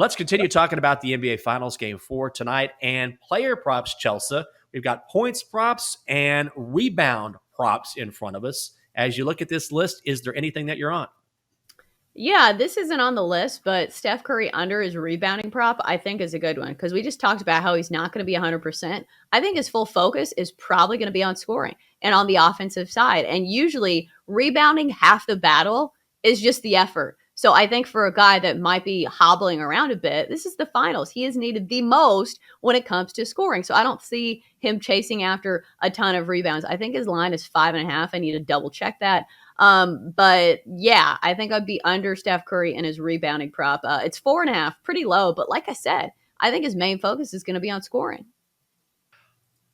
Let's continue talking about the NBA Finals Game 4 tonight and player props, Chelsea. We've got points props and rebound props in front of us. As you look at this list, is there anything that you're on? Yeah, this isn't on the list, but Steph Curry under his rebounding prop, I think, is a good one because we just talked about how he's not going to be 100%. I think his full focus is probably going to be on scoring and on the offensive side. And usually, rebounding half the battle is just the effort. So I think for a guy that might be hobbling around a bit, this is the finals. He is needed the most when it comes to scoring. So I don't see him chasing after a ton of rebounds. I think his line is 5.5. I need to double check that. But yeah, I think I'd be under Steph Curry and his rebounding prop. It's 4.5, pretty low. But like I said, I think his main focus is going to be on scoring.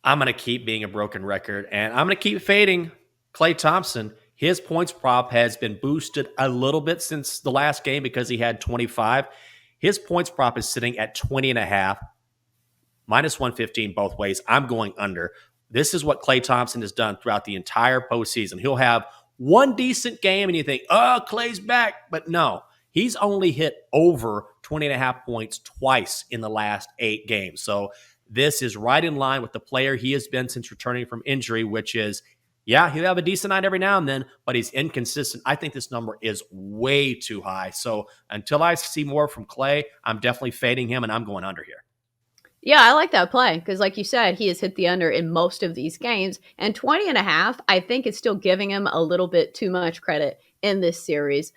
I'm going to keep being a broken record, and I'm going to keep fading Klay Thompson. His points prop has been boosted a little bit since the last game because he had 25. His points prop is sitting at 20.5, minus 115 both ways. I'm going under. This is what Klay Thompson has done throughout the entire postseason. He'll have one decent game and you think, oh, Klay's back. But no, he's only hit over 20.5 points twice in the last 8 games. So this is right in line with the player he has been since returning from injury, which is, yeah, he'll have a decent night every now and then, but he's inconsistent. I think this number is way too high. So until I see more from Klay, I'm definitely fading him, and I'm going under here. Yeah, I like that play because, like you said, he has hit the under in most of these games. And 20.5, I think it's still giving him a little bit too much credit in this series.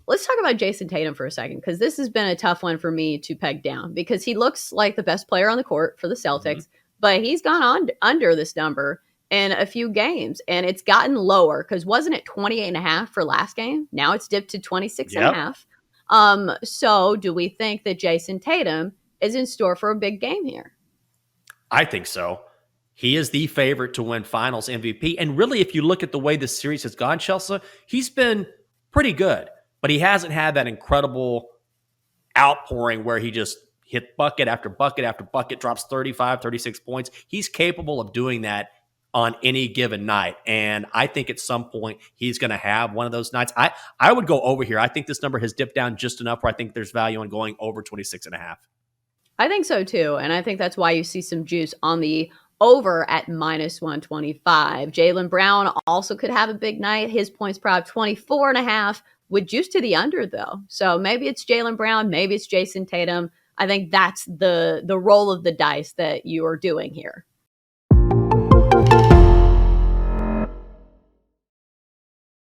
Let's talk about Jayson Tatum for a second because this has been a tough one for me to peg down because he looks like the best player on the court for the Celtics, but he's gone on under this number in a few games and it's gotten lower because wasn't it 28.5 for last game? Now it's dipped to 26.5. So do we think that Jayson Tatum is in store for a big game here? I think so. He is the favorite to win Finals MVP. And really, if you look at the way this series has gone, Chelsea, he's been pretty good, but he hasn't had that incredible outpouring where he just hit bucket after bucket after bucket, drops 35, 36 points. He's capable of doing that on any given night. And I think at some point he's going to have one of those nights. I would go over here. I think this number has dipped down just enough where I think there's value in going over 26.5. I think so too. And I think that's why you see some juice on the over at minus 125. Jaylen Brown also could have a big night. His points prop 24.5 with juice to the under though. So maybe it's Jaylen Brown, maybe it's Jayson Tatum. I think that's the roll of the dice that you are doing here.